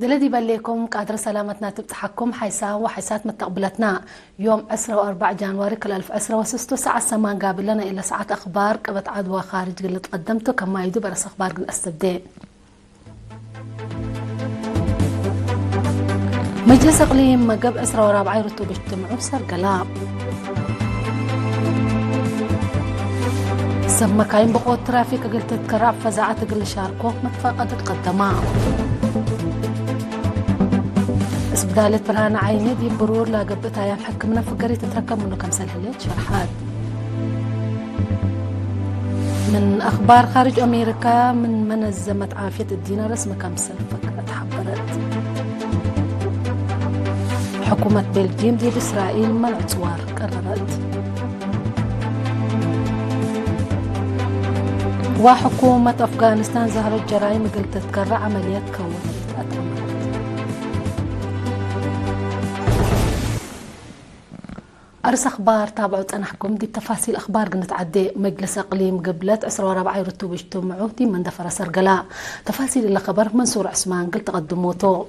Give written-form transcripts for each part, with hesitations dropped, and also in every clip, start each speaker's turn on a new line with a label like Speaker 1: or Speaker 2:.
Speaker 1: دلدي بليكم قادر سلامتنا تبتحكم حيسا وحيسات متقبلتنا يوم 14 جانواري كل 2016 ساعة السمان قابل لنا إلى ساعة أخبار قبت عدوى خارج قلت قدمته كما يدو برس أخبار قل أستبدأ مجلس إقليم مقب 14 رتوب اجتمعوا بسر قلاب سب مكاين بقوة ترافيك قلت تكرع فزاعة قل شاركو متفاقد القدماء اسبدالة برهان عيني دي برور لا قبتها يا محكمنا فقري تتركب منه كم سلهلت شرحات من أخبار خارج أمريكا من منظمة عافية الدينار اسم كم فكرة تحبرت حكومة بلجيم دي بإسرائيل منع صور قررت وحكومة أفغانستان ظهرت جرائم قلت تتكرر عمليات كونت أرس أخبار تابعوا أنحكم دي بتفاصيل أخبار قلت عدي مجلس إقليم قبلت 14 رتوب اجتمعوا دي من دفر سرقلاء تفاصيل اللي خبر منصور عثمان قلت تقدموتو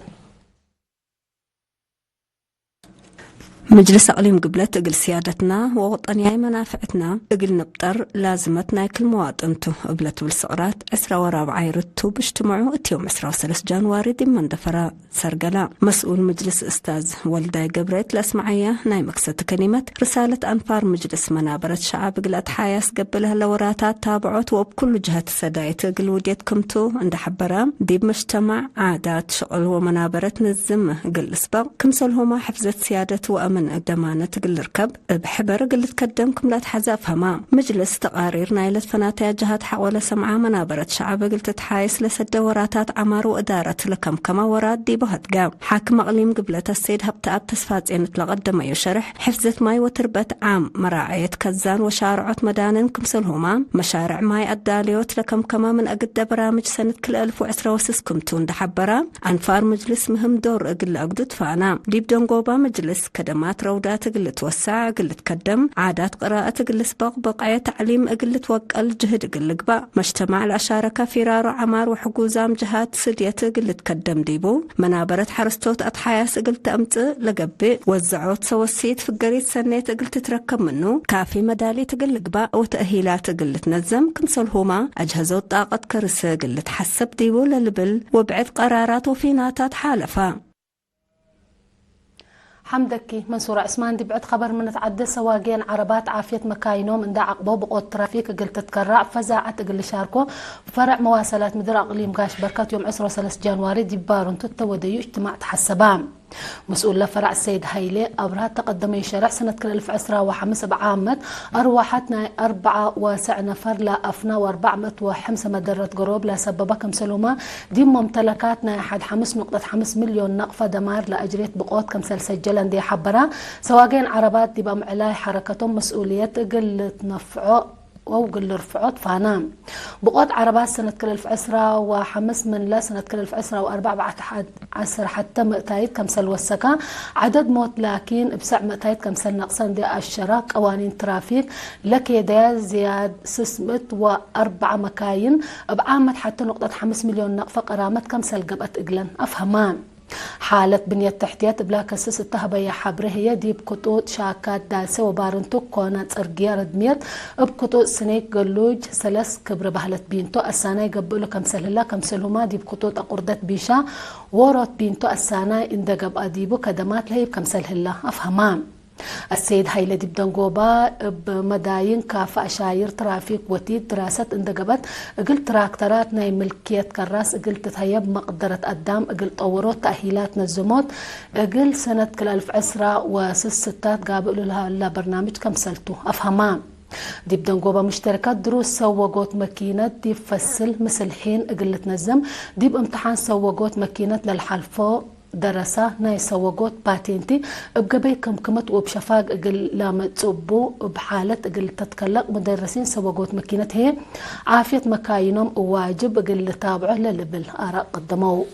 Speaker 2: مجلس أقليم قبلت أقل سيادتنا ووطنياي منافعتنا أقل نبطر لازمتنا كل مواطنتو قبلت بالسقرات 14 رتوب اجتمعوا اتيوم 13 جانواري دي من دفر سرقلاء مسؤول مجلس أستاذ والداي قبريت الأسمعية ناي مقصد كلمة رسالة أنفار مجلس منابرة شعب قلت حياس قبلها لوراتات تابعوت وبكل جهة السدايت قل وديتكمتو عند حبرام دي بمجتمع عادات شغل ومنابرة نزم قل اسبق كمسلهما حفزت سيادة وأمن من قدمانة تقل ركب بحبر قلت قدمكم لا تحزاف هما مجلس تقارير نايلة فناتيا جهات حول سمعة منابرة شعب قلت تحايس لسد وراتات عمار وإدارة لكم كما ورات دي بهتقام حاكم أقليم قبلت السيد هبتأب تسفات إن تلقدم يشرح حفزت ماي وتربت عام مراعية كزان وشارعات مدانن كمسلهما مشارع ماي الداليوت لكم كما من أقد برامج سنة كل 1016 كمتون دحبرا أنفار مجلس مهم دور أقل أقدت فانا ديب دونقوبا مجلس كدمات رودات قل توسع قل تقدم عادات قراءة قل سباق بقعية تعليم قل توقل جهد قل قبا مجتمع العشاركة فرار عمار وحقوزام جهات سدية قل تقدم ديبو منابرة حرستوت أضحياس قل تأمت لقبي وزعوت سوسيت في قريت سنيت قل تتركب منه كافي مدالي تقل قبا وتأهيلات قل تنزم كنسلهما أجهزوت طاقة كرس قل تحسب ديبو للبل وبعد قرارات وفيناتات حالفة
Speaker 1: حمدكي منصور عثمان دي بعد خبر من تعدى سواقين عربات عافية مكاينوم ان دا عقبو بقوة ترافيك قلت تتكرع فزاعة قل شاركو فرع مواصلات مدير اقليم قاش بركات يوم 13 جانواري دي بارون تتوديو اجتماع تحسبان مسؤول لفرع السيد هايلي أبرهات تقدم يشرح سنة كل 2015 بعامة أرواحتنا 4 نفر لا أفنا و400 وحمسة مدرة قروب لا سببكم سلوما دي ممتلكاتنا حد 5.5 مليون نقفة دمار لأجريت بقوت كمسل سجلا دي حبرا سواقين عربات دي بمعلاي حركتهم مسؤولية قل نفعو وقل رفعت فانام بقوت عربات سنة كل 2015 من لا سنة كل 2004 بعد عصر حتى مقتايد كمسل وسكا عدد موت لكن بسع مقتايد كمسل نقصان دي الشراك قوانين ترافيك لكي دا زياد 604 مكاين بعامة حتى نقطة 5 مليون نقفة قرامة كمسل قبت إقلن أفهمان حالة بنية تحتيات بلا كسس التهبية حبره هي دي بكتوت شاكات داسة وبارنتو كونات ارقيا ردميت بكتوت سنيك قلوج سلس كبر بهلت بينتو السانة يقبلو كمسل الله كمسلهما دي بكتوت اقردت بيشا وروت بينتو السانة اندقب اديبو كدمات لهي بكمسل الله افهمان السيد هايلة دي بدنقوبا بمداين كافة أشاير ترافيك وتيد دراسة اندقبت قلت تراكترات ناي ملكية كراس قلت تهيب مقدرة قدام قلت طوروت تأهيلات نزموت قل سنة كل 2016 قابلوا لها برنامج كمسلتو أفهمان دي بدنقوبة مشتركات دروس سوقوت ماكينات دي فصل مثل حين قلت نزم دي بامتحان سوقوت ماكينات للحلفو دراسة ناي سوقوت باتنتي بقبي كمكمت وبشفاق قل لما تصبو بحالة قل تتكلق مدرسين سوقوت ماكينات هي عافية مكاينهم واجب قل تابعه للبل آراء قدموا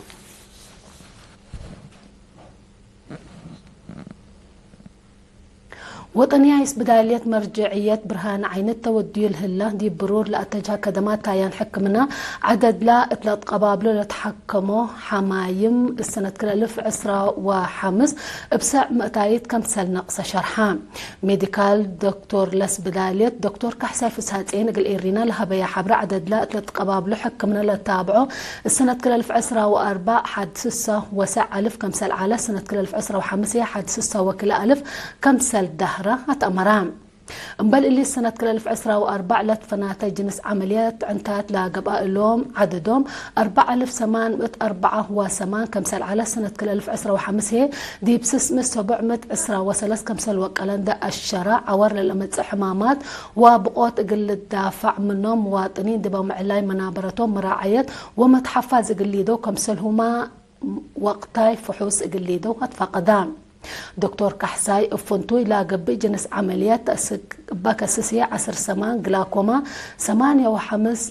Speaker 1: وطنيايس بدالية مرجعية برهان عين التودي الهلا دي برور لأتجاه كدمات تايان حكمنا عدد لا اطلاق قبابلو لتحكمو حمايم السنة كل 1025 بسع مقتايد كم سل نقص شرحان ميديكال دكتور لس بدالية دكتور كحساي فسهاتين قل إيرينا لها بيا حبر عدد لا اطلاق قبابلو حكمنا لتابعو السنة كل 1024 حد سسة وسع ألف كم سل على السنة كل 1025 حد سسة وكل ألف كم سل دهر هتأمران امبل اللي السنة كل 1024 فناتي جنس عمليات عنتات لقبائلهم عددهم 4804 كم سال على السنة كل 1025 دي بسس مس 710 كم سال وقلن دا الشرع عور للأمت حمامات وبقوت قل الدافع منهم مواطنين دبا معلاي منابرتهم مراعية ومتحفز قليدو كم سال هما وقتاي فحوس قليدو هتفقدان دكتور كحساي افنتوي لاقب جنس عمليات باكسسية 10 سمان جلاكوما 8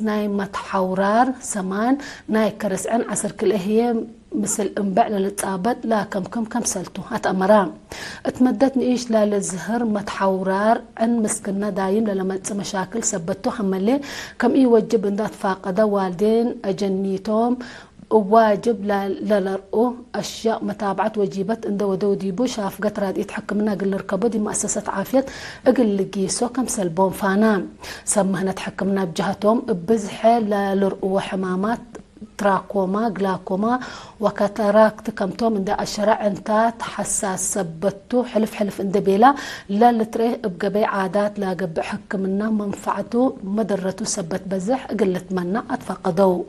Speaker 1: ناي متحورار سمان ناي كرسعن 10 كل هي مثل انبع للتصابت لا كم سلتو هتأمران اتمدت نيش لا للزهر متحورار عن مسكنا دايم لما مشاكل سبتو حملي كم يوجب ان فاقده والدين اجنيتهم واجب للرؤو أشياء متابعة وجيبت عند ودوديبو شاف قطرات يتحكمنا قل ركبو دي مؤسسة عافية اقل لقيسو كم سلبون فانام سمهنا تحكمنا بجهتهم بزحة للرؤو وحمامات تراكوما جلاكوما وكاتاراكت كمتو من دا الشرع انتات حساس سبتو حلف اندبيلا لا لتريه بقبي عادات لا قب حكمنا منفعته مدرته سبت بزح قلت منا اتفقدو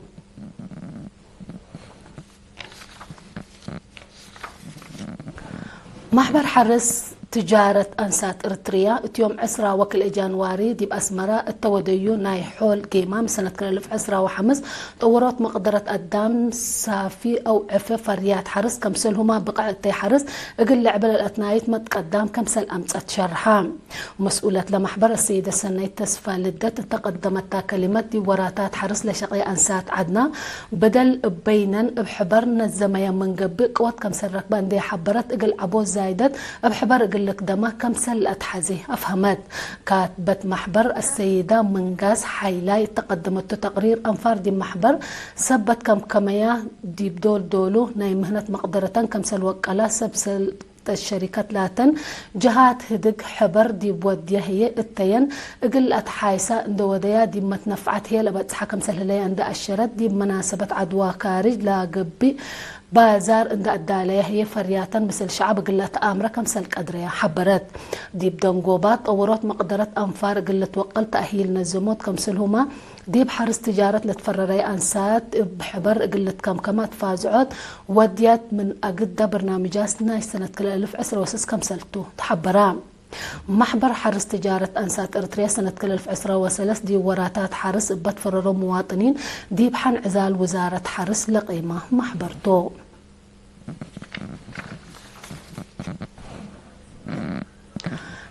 Speaker 1: محبر حرس تجارة أنسات إريتريا يوم 10 جانواري دي بأسمرة التوديو ناي حول قيمة سنة كل 1025 طورات مقدرة قدام صافي أو عفة فريات حرس كمسل هما بقعتي حرس اقل لعبة الأثنايت ما تقدام كمسل أمسات شرحان مسؤولة لمحبر السيدة سنة تسفى للدت تقدمت كلمات دي وراتات حرس لشقي أنسات عدنا بدل بينا بحبرنا الزمية من قبل قوات كمسل ركبان دي حبرت اقل عبو زايدت بحبر اقل لك دما كم سل أتحزي أفهمت كاتبة محبر السيدة منقاس حيلاي تقدمت تقرير أنفار دي محبر سبت كم كمية دي بدول دولو ناي مهنة مقدرة كم سل وقلا سبسل الشركات لاتن جهات هدق حبر دي بوديا هي التين اقل اتحايسة اندوديا دي متنفعت هي لبت حكم سهلي عند الشرط دي بمناسبة عدوا كارج لا قبي بازار عند الدالية هي فرياتا مثل شعب قلة آمرة كمسل قدرية حبرت دي بدنقوبات أورات مقدرة أنفار قلة وقل تأهيل نزموت كمسل هما دي بحرس تجارة لتفرري أنسات بحبر قلة كمات فازعات وديات من أقدى برنامجاتنا سنة كل 1010 كمسلتو تحبران محبر حرس تجارة أنسات إريتريا سنة كل 1013 دي وراتات حرس بتفرروا مواطنين دي بحن عزال وزارة حرس لقيمة محبرتو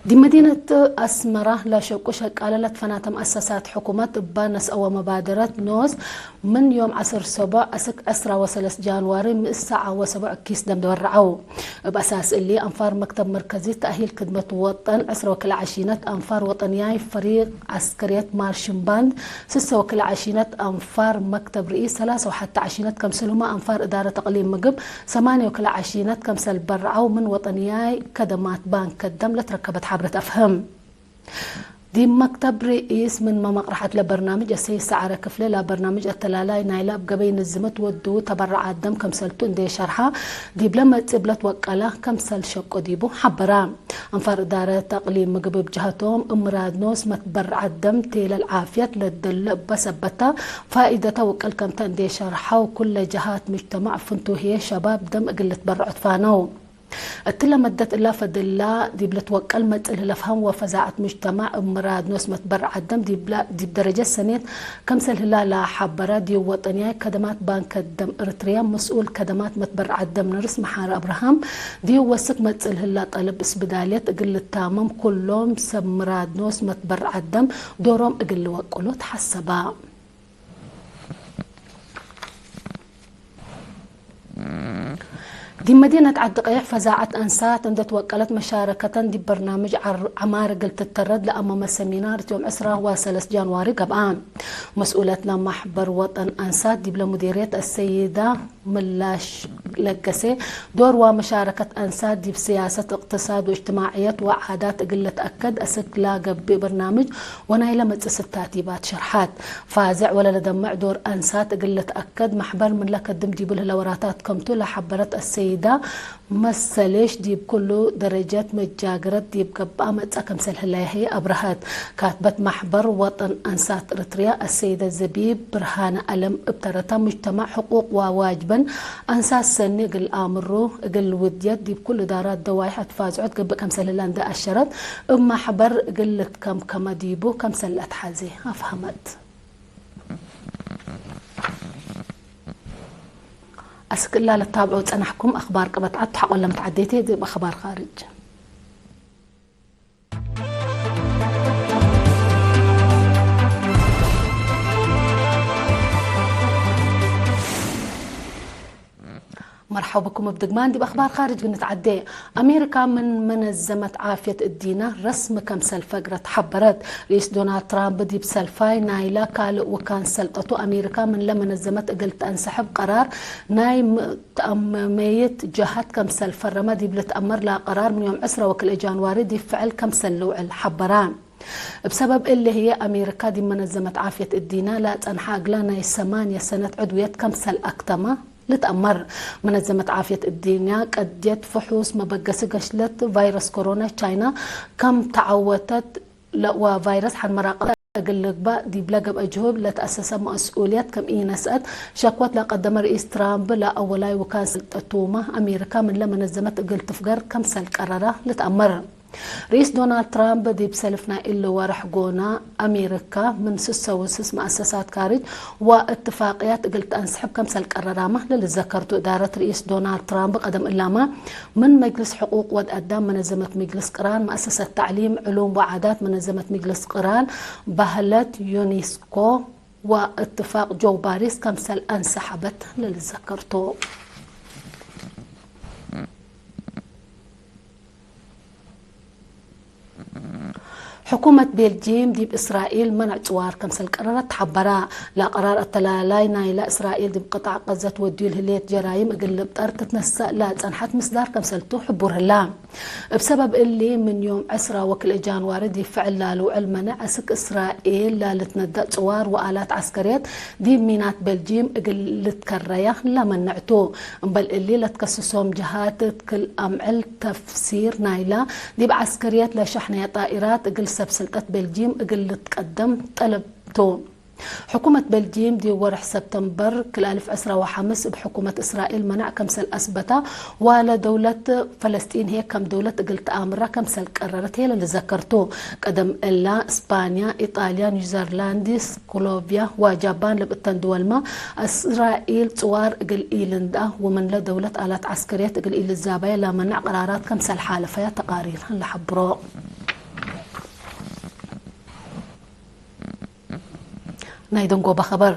Speaker 1: دي مدينة أسمرة لا شوكوش قالت فنات مؤسسات حكومات بانس أو مبادرة نوز من يوم 10 جانواري من الساعة 7 كيس دم دورعو بأساس اللي أنفار مكتب مركزي تأهيل خدمة وطن 10 أنفار وطنياي فريق عسكرية مارشن باند 6 أنفار مكتب رئيس 23 كمسلهما أنفار إدارة تقليم مقب 8 كمسل برعو من وطنياي كدمات بانك الدم لتركبت حبرة أفهم دي مكتب رئيس من ما مقرحة لبرنامج السي سعر كفلة لبرنامج التلالاي نايلة بقبين الزمت ودو تبرع الدم كمسلتون دي شرحة دي بلما تبلت وقالة كمسل شق ديبو حبرام انفار إدارة تقليم مقبب جهتهم امراد نوس متبرع الدم تيل العافية للدل بسبتا فائدة وقال كمتان دي شرحة وكل جهات مجتمع فنتو هي شباب دم قلت برعت فانو التلا مدت إلا فدلا دي بلتوكل متل لفهم وفزاعة مجتمع مراد نوس متبرع الدم دي بدرجة سنة كم سل لا حبرة دي وطنية كدمات بانك الدم إريتريا مسؤول كدمات متبرع الدم نرس محار أبراهام دي وسك متل هلا طلب اسبدالية اقل التامم كلهم سب مراد نوس متبرع الدم دورهم اقل وقلو تحسبا دي مدينة عد قيح فزاعة أنسات عند توكلت مشاركة دي برنامج عمار قلت الترد لأمام السمينار يوم 10 جانوري قبعان مسؤولتنا محبر وطن أنسات دي بلا مديرية السيدة ملاش لقسي دور ومشاركة أنسات دي بسياسة اقتصاد واجتماعيات وعادات قلة أكد أسك لاقب ببرنامج ونايلة متستاتيبات شرحات فازع ولا لدمع دور أنسات قلة أكد محبر من لك الدم دي بالهلوراتات كمتو لحبرت السيدة مسليش دي بكل درجات متجاقرت دي بقبقى متأكم سلهلاي هي أبرهات كاتبت محبر وطن أنسات إريتريا السيدة زبيب برهانة ألم ابترتا مجتمع حقوق وواجبا أنساس سنة قل آمرو قل وديات دي بكل دارات دوايحة فازعت قبقى كم سلهلان دا أشرت أما حبر قلت كم كما ديبو كم سلت حازي أفهمت أسكلا للتابعوا تنحكم أخبار قبط عد حق ولا متعديتي دي بأخبار خارج مرحبا بكم بدقمان دي بأخبار خارج نتعدي أمريكا من منظمة عافية الدينة رسم كمسل فقرة حبرت رئيس دونالد ترامب دي بسلفاي نايلا قال وكان سلطته أمريكا من لمنظمة قلت أنسحب قرار ناي ميت جهات كمسل فرما دي بلتأمر لا قرار من يوم 10 جانوري دي فعل كمسل لوع الحبران بسبب اللي هي أمريكا دي منظمة عافية الدينة لا تنحاق لنا 8 سنة عضوية كمسل أكتما لتأمر منظمة عافية الدنيا قديت فحوص مبقس قشلت فيروس كورونا تشاينا كم تعوتت وفيروس حن مراقبة قلقبا دي بلاقب أجهب لتأسس مسؤوليات كم نسأت شكوت لقدم رئيس ترامب لا أولاي وكان سلطتومة أمريكا من لمنظمة قلت فقر كم سل قرارة لتأمر رئيس دونالد ترامب دي بسلفنا إلا ورح قونا أمريكا من سسة وسس مؤسسات كارج واتفاقيات قلت أنسحب كمسل قرارامة للي ذكرتوا إدارة رئيس دونالد ترامب قدم إلاما من مجلس حقوق والأدام منظمة مجلس قران مؤسسة تعليم علوم وعادات منظمة مجلس قران بهلت يونسكو واتفاق جو باريس كمسل أنسحبت للي ذكرتوا حكومة بلجيم دي بإسرائيل منع توار كمسل قرارات تحبرا لا قرار التلالاي نايلا إسرائيل دي بقطع غزة وديو الهليت جرايم اقلب طار تتنسى لا تنحت مصدار كمسلتو حبور هلا بسبب اللي من يوم 10 جانوري دي فعل لالو المنع أسك إسرائيل لا لتندق توار وآلات عسكريات دي مينات بلجيم اقلت كريا لا منعتو بل اللي لتكسسهم جهات كل أمعل تفسير نايلا دي بعسكريات لا شحنية طائرات اقل سلطة بلجيم اقل تقدم طلبتو حكومة بلجيم دي ورح سبتمبر كل 1015 بحكومة إسرائيل منع كمسل أثبتا ولا دولة فلسطين هي كم دولة قلت آمرة كمسل قررت هي اللي ذكرتو قدم إلا إسبانيا إيطاليا نيوزيلندا كولوفيا وجابان لبقتن دول ما إسرائيل طوار قل إيلندا ومن لا دولة آلات عسكريات قل إيل الزابية لا منع قرارات كمسل حالفة تقارير اللي حبرو نايدون قوبا خبر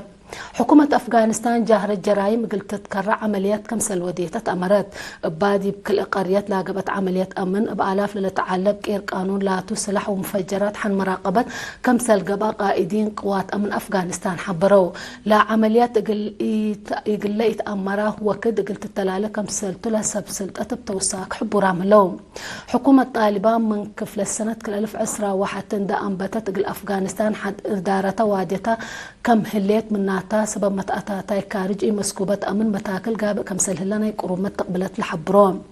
Speaker 1: حكومة أفغانستان جاهرت جرائم قلت تتكرع عمليات كمسل وديتة أمرت بادي بكل قريات لاقبت عمليات أمن بآلاف لتعلق إير قانون لا تسلح ومفجرات حن مراقبة كمسل قبا قائدين قوات أمن أفغانستان حبروا لا عمليات يقل يتأمره وكد قلت التلالة كمسل تلسب سلطة بتوساك حبوا راملو حكومة طالبان من كفل السنة كل 1001 تندى أنبتت قل أفغانستان حد إدارة واديتا كم هليت من ناتا سبب متأتاتاي كارج مسكوبة أمن متاكل قابل كمسل هلنا يقرب متقبلت لحبروم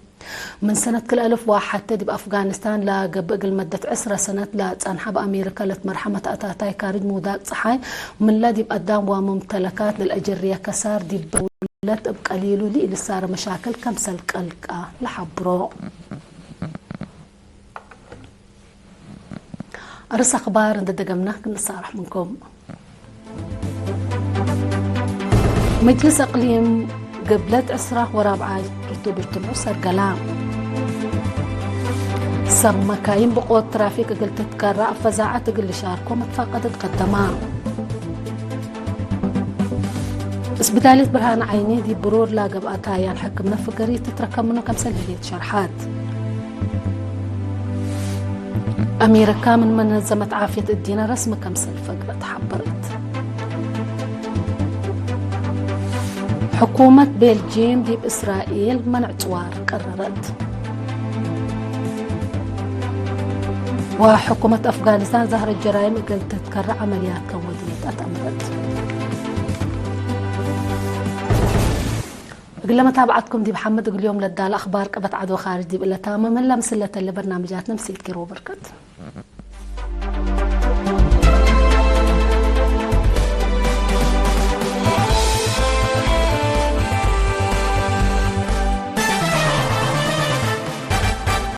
Speaker 1: من سنة كل 1001 تدي بأفغانستان لا قبل مدة 10 سنة لا تنحب أمريكا لتمرحمة أتاتاي كارج موداك صحاي من لا دي بقدام وممتلكات للأجرية كسار دي بولت بقليلو لي اللي صار مشاكل كمسل قلقا لحبرو أرس أخبار ندقمنا كنا صارح منكم مجلس اقليم قبلت 10 رتوب اجتماع سرقلام سمكاين بقوة ترافيك قلت تتكرع فزاعة قل شاركو متفاقدت قدما اسبتالية برهان عيني دي برور لا قبقتها يعني حكم نفقري تتركب منه كم سلهية شرحات أمريكا من منظمة عافية الدين رسم كم سلفقرة تحبرت حكومة بلجيم دي بإسرائيل منع توار قررت وحكومة أفغانستان ظهر الجرائم قلت تتكرر عمليات كودية أتأمرت قل لما تابعتكم دي محمد اليوم للدال أخبار قبت عدو خارج دي بلا تامة من لمسلة اللي برنامجاتنا مسيت كيرو بركت